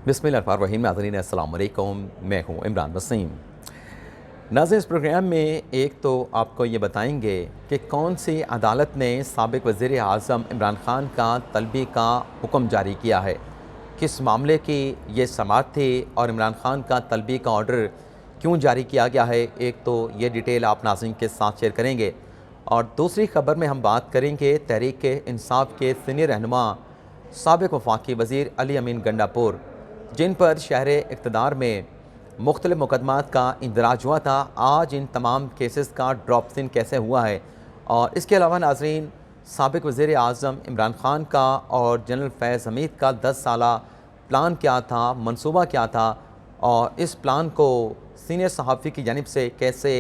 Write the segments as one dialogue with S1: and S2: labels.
S1: बिस्मिल्लाहिर्रहमानिर्रहीम। नाज़रीन अस्सलाम वालेकुम, मैं हूँ इमरान वसीम। नाज़रीन, इस प्रोग्राम में एक तो आपको ये बताएंगे कि कौन सी अदालत ने साबिक़ वज़ीर आज़म इमरान ख़ान का तलबी का हुक्म जारी किया है, किस मामले की ये समाअत थी और इमरान ख़ान का तलबी का ऑर्डर क्यों जारी किया गया है। एक तो ये डिटेल आप नाज़रीन के साथ शेयर करेंगे और दूसरी ख़बर में हम बात करेंगे तहरीक इंसाफ के सीनियर रहनुमा साबिक़ वफाकी वज़ीर अली अमीन गंडापुर, जिन पर शहर इक़्तिदार में मुख्तलिफ़ मुकदमात का इंदराज हुआ था, आज इन तमाम केसेस का ड्रॉप इन कैसे हुआ है। और इसके अलावा नाज़रीन, साबिक़ वज़ीर आज़म इमरान ख़ान का और जनरल फैज़ हमीद का 10 साला प्लान क्या था, मंसूबा क्या था और इस प्लान को सीनियर सहाफ़ी की जानिब से कैसे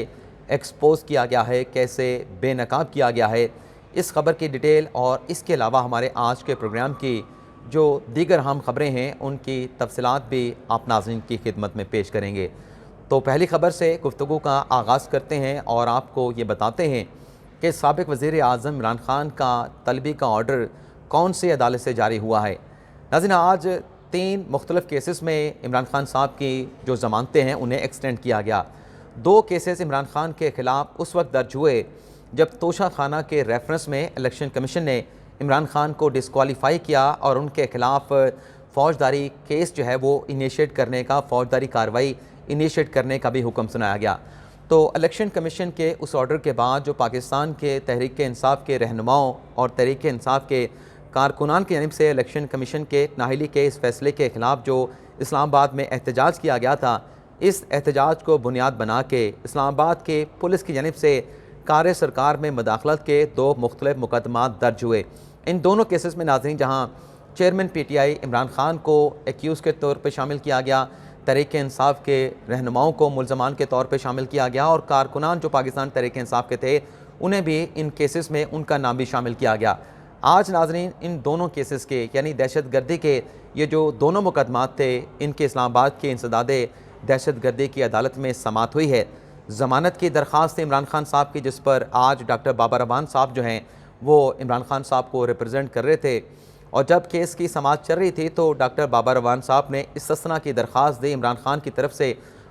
S1: एक्सपोज़ किया गया है, कैसे बेनकाब किया गया है। इस खबर की डिटेल और इसके अलावा हमारे आज के प्रोग्राम की जो दीगर अहम ख़बरें हैं उनकी तफसीलात भी आप नाज़रीन की खिदमत में पेश करेंगे। तो पहली ख़बर से गुफ्तगू का आगाज़ करते हैं और आपको ये बताते हैं कि साबिक़ वज़ीर आज़म इमरान ख़ान का तलबी का ऑर्डर कौन सी अदालत से जारी हुआ है। नाज़रीन, आज 3 मुख्तलिफ़ केसेस में इमरान ख़ान साहब की जो ज़मानतें हैं उन्हें एक्सटेंड किया गया। 2 केसेस इमरान ख़ान के ख़िलाफ़ उस वक्त दर्ज हुए जब तोशा खाना के रेफरेंस में इलेक्शन कमीशन ने इमरान ख़ान को डिस्क्वालीफाई किया और उनके ख़िलाफ़ फ़ौजदारी केस जो है वो इनिशिएट करने का, फ़ौजदारी कार्रवाई इनिशिएट करने का भी हुक्म सुनाया गया। तो इलेक्शन कमीशन के उस ऑर्डर के बाद जो पाकिस्तान के तहरीक इंसाफ के रहनुमाओं और तहरीक इंसाफ के कारकुनान की जानिब से इलेक्शन कमीशन के नाअहली के इस फैसले के ख़िलाफ़ जो इस्लामाबाद में एहतजाज किया गया था, इस एहतजाज को बुनियाद बना के इस्लामाबाद के पुलिस की जानिब से कार सरकार में मदाखलत के 2 मुख्तलिफ़ मुकदमात दर्ज हुए। इन दोनों केसेस में नाज़रीन, जहाँ चेयरमैन PTI इमरान ख़ान को एक्यूज़ के तौर पर शामिल किया गया, तहरीक इंसाफ के रहनुमाओं को मुल्ज़मान के तौर पर शामिल किया गया और कारकुनान जो पाकिस्तान तहरीक इंसाफ के थे उन्हें भी इन केसेस में उनका नाम भी शामिल किया गया। आज नाज़रीन, इन दोनों केसेस के यानी दहशतगर्दी के ये जो दोनों मुकदमात थे, इनके इस्लामाबाद के इंसदाद दहशतगर्दी की अदालत में समाअत हुई है। ज़मानत की दरख्वास्त थी इमरान ख़ान साहब की, जिस पर आज डॉक्टर बाबर अवान साहब जो हैं वो इमरान ख़ान साहब को रिप्रेजेंट कर रहे थे और जब केस की समाअत चल रही थी तो डॉक्टर बाबर अवान साहब ने इस्तिस्ना की दरख्वास्त दी इमरान ख़ान की तरफ से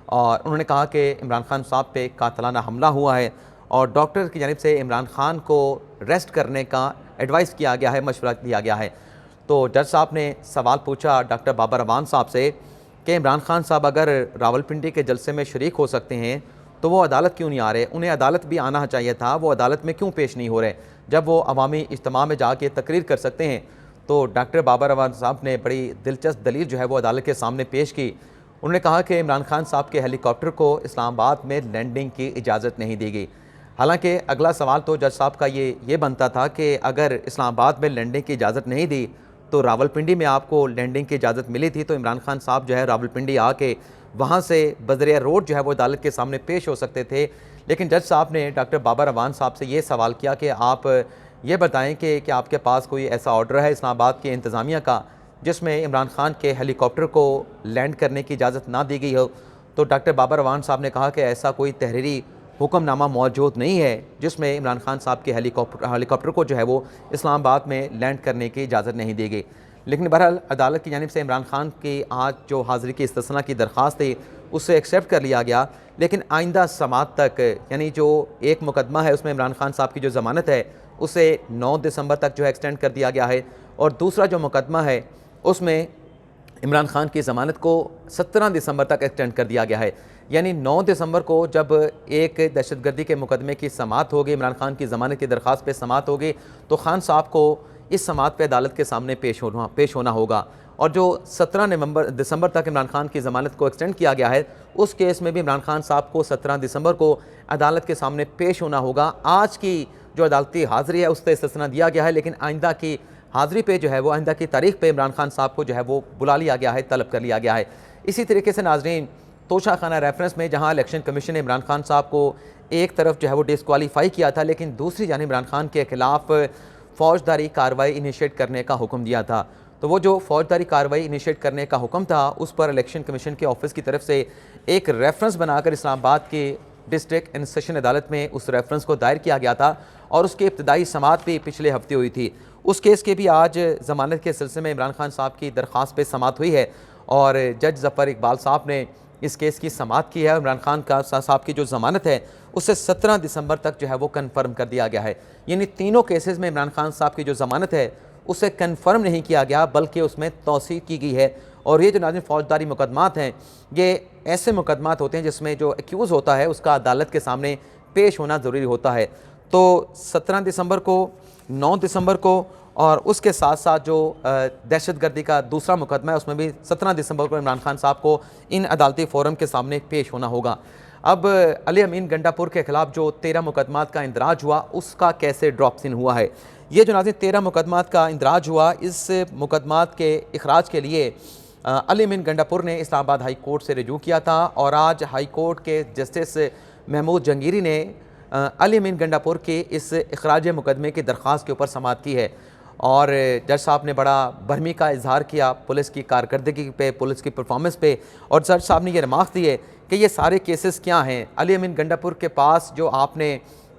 S1: और उन्होंने कहा कि इमरान ख़ान साहब पे कातलाना हमला हुआ है और डॉक्टर की जानिब से इमरान ख़ान को रेस्ट करने का एडवाइस किया गया है, मशवरा दिया गया है। तो जज साहब ने सवाल पूछा डॉक्टर बाबर अवान साहब से कि इमरान ख़ान साहब अगर रावलपिंडी के जलसे में शरीक हो सकते हैं तो वो अदालत क्यों नहीं आ रहे, उन्हें अदालत भी आना चाहिए था, वो अदालत में क्यों पेश नहीं हो रहे जब वो अवामी इज्तिमा में जाके तकरीर कर सकते हैं। तो डॉक्टर बाबर अवान साहब ने बड़ी दिलचस्प दलील जो है वो अदालत के सामने पेश की। उन्होंने कहा कि इमरान ख़ान साहब के हेलीकॉप्टर को इस्लामाबाद में लैंडिंग की इजाज़त नहीं दी गई। हालांकि अगला सवाल तो जज साहब का ये बनता था कि अगर इस्लामाबाद में लैंडिंग की इजाज़त नहीं दी तो रावलपिंडी में आपको लैंडिंग की इजाज़त मिली थी, तो इमरान ख़ान साहब जो है रावलपिंडी आके वहाँ से बज़रिया रोड जो है वो अदालत के सामने पेश हो सकते थे। लेकिन जज साहब ने डॉक्टर बाबर अवान साहब से ये सवाल किया कि आप ये बताएं कि आपके पास कोई ऐसा ऑर्डर है इस्लामाबाद के इंतज़ामिया का जिसमें इमरान ख़ान के हेलीकॉप्टर को लैंड करने की इजाज़त ना दी गई हो। तो डॉक्टर बाबर अवान साहब ने कहा कि ऐसा कोई तहरीरी हुक्मनामा मौजूद नहीं है जिसमें इमरान ख़ान साहब के हेलीकॉप्टर को जो है वो इस्लामाबाद में लैंड करने की इजाज़त नहीं दी गई। लेकिन बहरहाल अदालत की जानिब से इमरान ख़ान की आज जो हाज़िरी की इस्तिस्ना की दरख्वास्त थी उससे एक्सेप्ट कर लिया गया, लेकिन आइंदा समाअत तक यानी जो एक मुकदमा है उसमें इमरान ख़ान साहब की जो ज़मानत है उसे 9 दिसंबर तक जो है एक्सटेंड कर दिया गया है और दूसरा जो मुकदमा है उसमें इमरान ख़ान की ज़मानत को 17 दिसंबर तक एक्सटेंड कर दिया गया है। यानी 9 दिसंबर को जब एक दहशतगर्दी के मुकदमे की समाअत होगी, इमरान ख़ान की ज़मानत की दरख्वास्त पे समाअत होगी, तो ख़ान साहब को इस समाअत पे अदालत के सामने पेश होना होगा। और जो 17 दिसंबर तक इमरान ख़ान की ज़मानत को एक्सटेंड किया गया है उस केस में भी इमरान ख़ान साहब को 17 दिसंबर को अदालत के सामने पेश होना होगा। आज की जो अदालती हाज़िरी है उससे इस्तिस्ना दिया गया है, लेकिन आइंदा की हाज़िरी पे जो है वो आइंदा की तारीख़ पे इमरान ख़ान साहब को जो है वो बुला लिया गया है, तलब कर लिया गया है। इसी तरीके से नाज़रीन, तोशा खाना रेफरेंस में जहाँ इलेक्शन कमीशन ने इमरान ख़ान साहब को एक तरफ जो है वो डिस्क्वालीफाई किया था, लेकिन दूसरी जानिब इमरान ख़ान के ख़िलाफ़ फ़ौजदारी कार्रवाई इनिशिएट करने का हुक्म दिया था। तो वो जो फ़ौजदारी कार्रवाई इनिशिएट करने का हुक्म था उस पर इलेक्शन कमीशन के ऑफिस की तरफ से एक रेफरेंस बनाकर इस्लामाबाद की डिस्ट्रिक्ट एंड सेशन अदालत में उस रेफरेंस को दायर किया गया था और उसकी इब्तदाई समाअत भी पिछले हफ्ते हुई थी। उस केस के भी आज ज़मानत के सिलसिले में इमरान ख़ान साहब की दरख्वास्त पे समाअत हुई है और जज ज़फ़र इकबाल साहब ने इस केस की समाअत की है। इमरान खान का साहब की जो ज़मानत है उसे 17 दिसंबर तक जो है वो कन्फर्म कर दिया गया है। यानी तीनों केसेस में इमरान खान साहब की जो ज़मानत है उसे कन्फर्म नहीं किया गया बल्कि उसमें तौसीक़ की गई है। और ये जो नाज़रीन फ़ौजदारी मुकदमात हैं ये ऐसे मुकदमात होते हैं जिसमें जो एक्यूज़ होता है उसका अदालत के सामने पेश होना ज़रूरी होता है। तो 17 दिसंबर को, 9 दिसंबर को और उसके साथ साथ जो दहशतगर्दी का दूसरा मुकदमा है उसमें भी 17 दिसंबर को इमरान खान साहब को इन अदालती फ़ोरम के सामने पेश होना होगा। अब अली अमीन गंडापुर के ख़िलाफ़ जो 13 मुकदमात का इंदराज हुआ उसका कैसे ड्रॉप इन हुआ है। ये जो नाज़रीन 13 मुकदमात का इंदराज हुआ, इस मुकदमात के इखराज के लिए अली अमीन गंडापुर ने इस्लामाबाद हाई कोर्ट से रजू किया था और आज हाई कोर्ट के जस्टिस महमूद जंगीरी ने अली अमीन गंडापुर के इस इखराज मुकदमे की दरख्वास्त के ऊपर समाअत की है। और जज साहब ने बड़ा बरहमी का इजहार किया पुलिस की कारकर्दगी पे, पुलिस की परफॉर्मेंस पे, और जज साहब ने यह रिमार्क दी है कि ये सारे केसेस क्या हैं। अली अमीन गंडापुर के पास जो आपने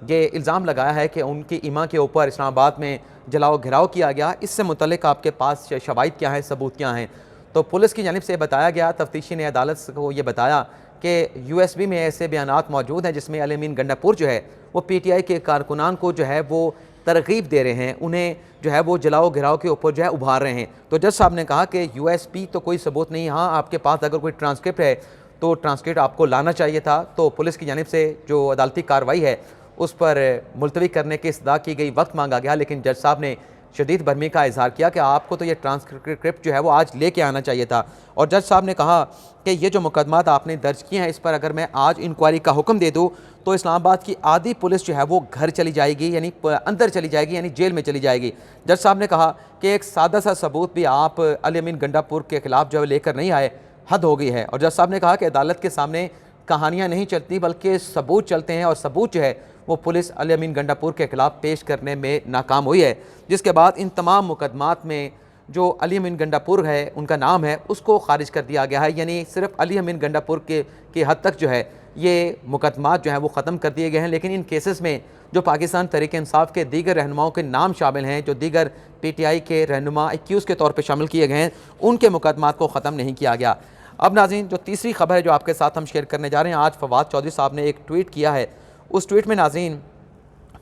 S1: ये इल्ज़ाम लगाया है कि उनकी इमां के ऊपर इस्लामाबाद में जलाओ घिराव किया गया, इससे मुतल्लिक आपके पास शवाहिद क्या हैं, सबूत क्या हैं। तो पुलिस की जानिब से बताया गया, तफ्तीशी ने अदालत को ये बताया कि USB में ऐसे बयानात मौजूद हैं जिसमें अली अमीन गंडापुर जो है वो PTI के कारकुनान को जो है वो तरगीब दे रहे हैं, उन्हें जो है वो जलाओ घिराव के ऊपर जो है उभार रहे हैं। तो जज साहब ने कहा कि USB तो कोई सबूत नहीं, हाँ आपके पास अगर कोई ट्रांसक्रिप्ट है तो ट्रांसक्रिप्ट आपको लाना चाहिए था। तो पुलिस की जानिब से जो अदालती कार्रवाई है उस पर मुलतवी करने की इस्तदा की गई, वक्त मांगा गया, लेकिन जज साहब ने शदीद बरहमी का इजहार किया कि आपको तो ये ट्रांसक्रिप्ट जो है वो आज लेके आना चाहिए था। और जज साहब ने कहा कि ये जो मुकदमात आपने दर्ज किए हैं इस पर अगर मैं आज इंक्वायरी का हुक्म दे दूँ तो इस्लामाबाद की आधी पुलिस जो है वो घर चली जाएगी, यानी अंदर चली जाएगी, यानी जेल में चली जाएगी। जज साहब ने कहा कि एक सादा सा सबूत भी आप अली अमीन गंडापुर के खिलाफ जो है लेकर नहीं आए, हद हो गई है। और जज साहब ने कहा कि अदालत के सामने कहानियाँ नहीं चलती बल्कि सबूत चलते हैं, और सबूत जो है वो पुलिस अली अमीन गंडापुर के खिलाफ पेश करने में नाकाम हुई है। जिसके बाद इन तमाम मुकदमात में जो अली अमीन गंडापुर है उनका नाम है उसको खारिज कर दिया गया है, यानी सिर्फ अली अमीन गंडापुर के हद तक जो है ये मुकदमात जो है वो ख़त्म कर दिए गए हैं। लेकिन इन केसेस में जो पाकिस्तान तहरीक इंसाफ के दीगर रहनुमाओं के नाम शामिल हैं, जो दीगर PTI के रहनुमा एक्यूज़ के तौर पर शामिल किए गए हैं, उनके मुकदमात को ख़त्म नहीं किया गया। अब नाज़रीन जो तीसरी खबर है जो आपके साथ हम शेयर करने जा रहे हैं, आज फवाद चौधरी साहब ने एक ट्वीट किया है। उस ट्वीट में नाज़रीन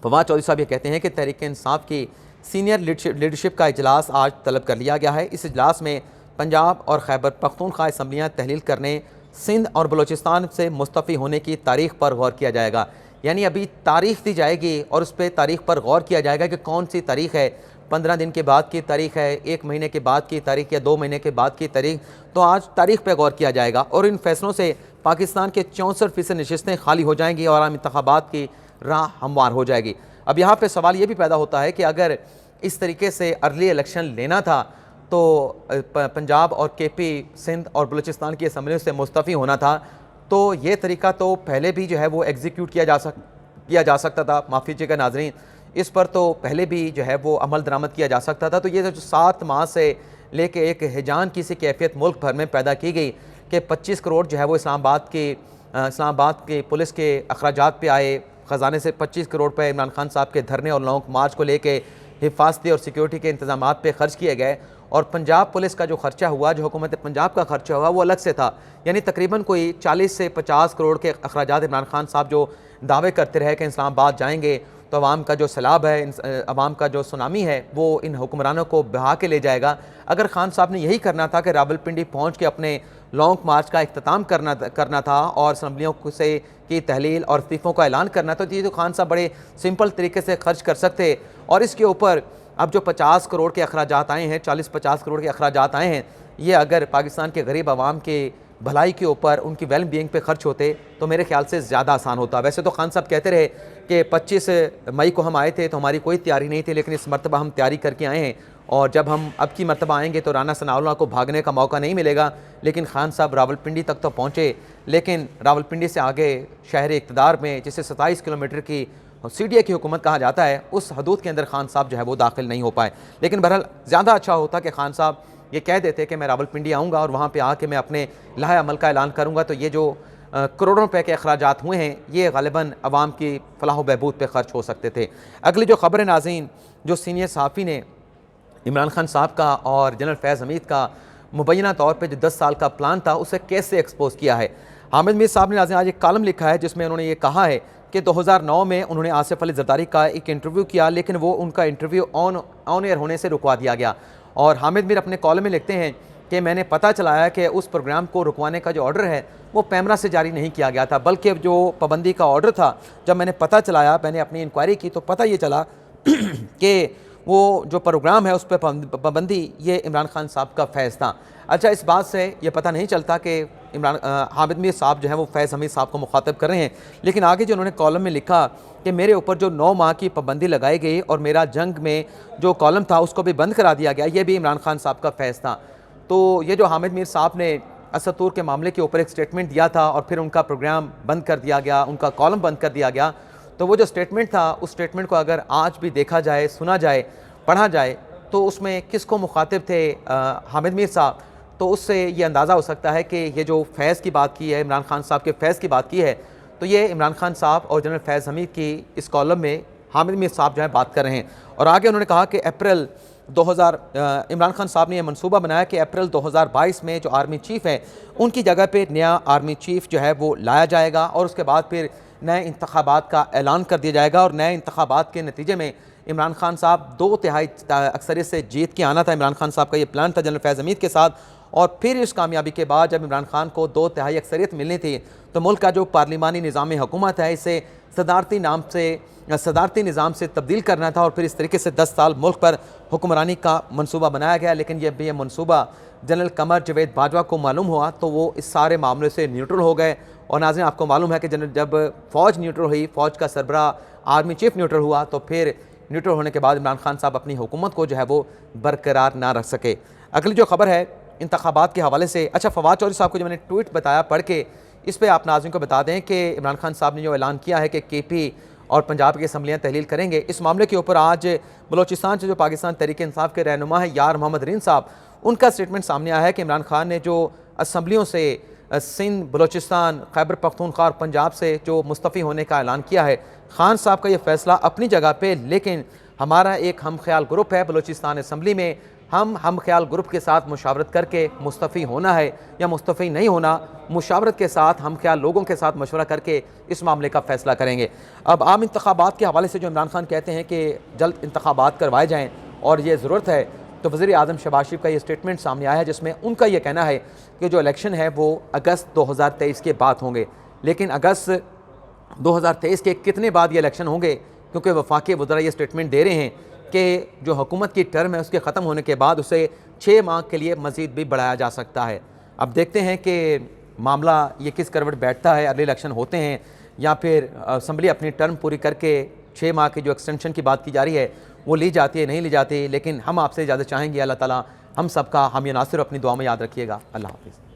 S1: फवाद चौधरी साहब ये कहते हैं कि तहरीक इंसाफ की सीनियर लीडरशिप का इजलास आज तलब कर लिया गया है। इस इजलास में पंजाब और खैबर पख्तूनख्वा असम्बलियाँ तहलील करने, सिंध और बलूचिस्तान से मुस्तफ़ी होने की तारीख़ पर गौर किया जाएगा। यानी अभी तारीख़ दी जाएगी और उस पर तारीख़ पर गौर किया जाएगा कि कौन सी तारीख़ है, 15 दिन के बाद की तारीख़ है, 1 महीने के बाद की तारीख़ या 2 महीने के बाद की तारीख़। तो आज तारीख़ पर गौर किया जाएगा और इन फैसलों से पाकिस्तान के 64% नशिस्तें खाली हो जाएंगी और आम इंतखाबात की राह हमवार हो जाएगी। अब यहाँ पे सवाल ये भी पैदा होता है कि अगर इस तरीके से अर्ली इलेक्शन लेना था तो पंजाब और KP, सिंध और बलूचिस्तान की असम्बलियों से मुस्तफ़ी होना था, तो ये तरीका तो पहले भी जो है वो एग्जीक्यूट किया जा सकता था। माफ़ी कीजिएगा नाजरीन, इस पर तो पहले भी जो है वो अमल दरामद किया जा सकता था। तो ये जो 7 माह से लेके एक हिजान की सी कैफियत मुल्क भर में पैदा की गई कि 25 करोड़ जो है वो इस्लामाबाद के पुलिस के अखराजात पे आए, ख़जाने से 25 करोड़ रुपये इमरान खान साहब के धरने और लॉन्ग मार्च को लेके हिफाजती और सिक्योरिटी के इंतजाम पे खर्च किए गए। और पंजाब पुलिस का जो खर्चा हुआ, जो हुकूमत पंजाब का खर्चा हुआ, वो अलग से था। यानी तकरीबन कोई 40 से 50 करोड़ के अखराजात इमरान खान साहब जो दावे करते रहे कि इस्लामाबाद जाएंगे तो अवाम का जो सैलाब है, अवाम का जो सुनामी है, वो इन हुक्मरानों को बहा के ले जाएगा। अगर खान साहब ने यही करना था कि रावलपिंडी पहुँच के अपने लॉन्ग मार्च का इख्तिताम करना था और असम्बलियों से की तहलील और इस्तीफ़ों का ऐलान करना था, तो ये तो खान साहब बड़े सिंपल तरीके से खर्च कर सकते। और इसके ऊपर अब जो 50 करोड़ के अखराजात आए हैं, 40-50 करोड़ के अखराजात आए हैं, ये अगर पाकिस्तान के गरीब आवाम के भलाई के ऊपर, उनकी वेल बीइंग पे खर्च होते तो मेरे ख्याल से ज़्यादा आसान होता। वैसे तो खान साहब कहते रहे कि 25 मई को हम आए थे तो हमारी कोई तैयारी नहीं थी, लेकिन इस मरतबा हम तैयारी करके आए हैं और जब हम अब की मरतबा आएंगे तो राना सनाउल्लाह को भागने का मौका नहीं मिलेगा। लेकिन खान साहब रावलपिंडी तक तो पहुँचे, लेकिन रावलपिंडी से आगे शहर इक़्तिदार में, जिसे 27 किलोमीटर की CDA की हुकूमत कहा जाता है, उस हदूद के अंदर खान साहब जो है वो दाखिल नहीं हो पाए। लेकिन बहरहाल ज़्यादा अच्छा होता कि खान साहब ये कह देते कि मैं रावलपिंडी आऊँगा और वहाँ पे आके मैं अपने लाहे अमल का ऐलान करूँगा, तो ये जो करोड़ों रुपए के अखराजात हुए हैं ये ग़ालिबन अवाम की फलाह बहबूद पे खर्च हो सकते थे। अगली जो ख़बर है नाज़रीन, जो सीनियर सहाफ़ी ने इमरान खान साहब का और जनरल फैज़ हमीद का मुबैना तौर पर जो 10 साल का प्लान था उसे कैसे एक्सपोज किया है। हामिद मीर साहब ने नाज़रीन आज एक कॉलम लिखा है जिसमें उन्होंने ये कहा है कि 2009 में उन्होंने आसिफ अली जरदारी का एक इंटरव्यू किया, लेकिन वो उनका इंटरव्यू ऑन एयर होने से रुकवा दिया गया। और हामिद मीर अपने कॉलम में लिखते हैं कि मैंने पता चलाया कि उस प्रोग्राम को रुकवाने का जो ऑर्डर है वो पैमरा से जारी नहीं किया गया था, बल्कि जो पाबंदी का ऑर्डर था, जब मैंने पता चलाया, मैंने अपनी इंक्वायरी की तो पता ये चला कि वो जो प्रोग्राम है उस पर पाबंदी ये इमरान खान साहब का फैज़ था। अच्छा, इस बात से ये पता नहीं चलता कि हामिद मीर साहब जो है वो फैज़ हमीद साहब को मुखातब कर रहे हैं, लेकिन आगे जो उन्होंने कॉलम में लिखा कि मेरे ऊपर जो 9 माह की पाबंदी लगाई गई और मेरा जंग में जो कॉलम था उसको भी बंद करा दिया गया, ये भी इमरान खान साहब का फैज़ था। तो ये जो हामिद मीर साहब ने असद तुर्क के मामले के ऊपर एक स्टेटमेंट दिया था और फिर उनका प्रोग्राम बंद कर दिया गया, उनका कॉलम बंद कर दिया गया, तो वो जो स्टेटमेंट था उस स्टेटमेंट को अगर आज भी देखा जाए, सुना जाए, पढ़ा जाए तो उसमें किसको मुखातिब थे हामिद मीर साहब, तो उससे ये अंदाज़ा हो सकता है कि ये जो फैज़ की बात की है, इमरान खान साहब के फैज़ की बात की है, तो ये इमरान खान साहब और जनरल फैज़ हमीद की इस कॉलम में हामिद मीर साहब जो है बात कर रहे हैं। और आगे उन्होंने कहा कि इमरान खान साहब ने यह मनसूबा बनाया कि अप्रैल 2022 में जो आर्मी चीफ़ है उनकी जगह पे नया आर्मी चीफ़ जो है वो लाया जाएगा और उसके बाद फिर नए इंतखाबात का ऐलान कर दिया जाएगा। और नए इंतखाबात के नतीजे में इमरान खान साहब 2/3 अक्सरियत से जीत के आना था। इमरान खान साहब का ये प्लान था जनरल फैज़ हमीद के साथ। और फिर इस कामयाबी के बाद जब इमरान खान को 2/3 अक्सरियत मिलनी थी तो मुल्क का जो पार्लिमानी निज़ाम हुकूमत है इसे सदारती निज़ाम से तब्दील करना था और फिर इस तरीके से 10 साल मुल्क पर हुक्मरानी का मनसूबा बनाया गया। लेकिन ये मनसूबा जनरल कमर जवेद बाजवा को मालूम हुआ तो वो इस सारे मामले से न्यूट्रल हो गए। और नाज़रीन, आपको मालूम है कि जब फ़ौज न्यूट्रल हुई, फ़ौज का सरबराह आर्मी चीफ़ न्यूट्रल हुआ, तो फिर न्यूट्रल होने के बाद इमरान खान साहब अपनी हुकूमत को जो है वो बरकरार ना रख सके। अगली जो खबर है इंतखाबात के हवाले से, अच्छा, फवाद चौधरी साहब को जो मैंने ट्वीट बताया पढ़ के, इस पर आप नाज़रीन को बता दें कि इमरान खान साहब ने जो ऐलान किया है कि KP और पंजाब की असम्बलियाँ तहलील करेंगे। इस मामले के ऊपर आज बलोचिस्तान से जो पाकिस्तान तहरीक इंसाफ के रहनुमा है यार मोहम्मद रीन साहब, उनका स्टेटमेंट सामने आया है कि इमरान खान ने जो असम्बलियों से सिंध, बलोचिस्तान, खैबर पख्तूनख्वा और पंजाब से जो मुस्तफ़ी होने का ऐलान किया है, खान साहब का ये फ़ैसला अपनी जगह पे, लेकिन हमारा एक हम ख्याल ग्रुप है बलोचिस्तान असम्बली में, हम ख्याल ग्रुप के साथ मुशावरत करके मुस्तफ़ी होना है या मुस्तफ़ी नहीं होना, मुशावरत के साथ हम ख्याल लोगों के साथ मशवरा करके इस मामले का फ़ैसला करेंगे। अब आम इंतखाबात के हवाले से जो इमरान खान कहते हैं कि जल्द इंतखाबात करवाए जाएँ और ये ज़रूरत है, तो वज़ीर आज़म शहबाज शरीफ का ये स्टेटमेंट सामने आया है जिसमें उनका ये कहना है कि जो इलेक्शन है वो अगस्त 2023 के बाद होंगे। लेकिन अगस्त 2023 के कितने बाद ये इलेक्शन होंगे, क्योंकि वफाकी वज़रा ये स्टेटमेंट दे रहे हैं कि जो हुकूमत की टर्म है उसके ख़त्म होने के बाद उसे 6 माह के लिए मज़ीद भी बढ़ाया जा सकता है। अब देखते हैं कि मामला ये किस करवट बैठता है, अर्ली इलेक्शन होते हैं या फिर असम्बली अपनी टर्म पूरी करके 6 माह की जो एक्सटेंशन की बात की जा रही है वो ली जाती है, नहीं ली जाती। लेकिन हम आपसे ज़्यादा चाहेंगे अल्लाह ताला हम सबका हामी नासिर अपनी दुआ में याद रखिएगा। अल्लाह हाफ़िज़।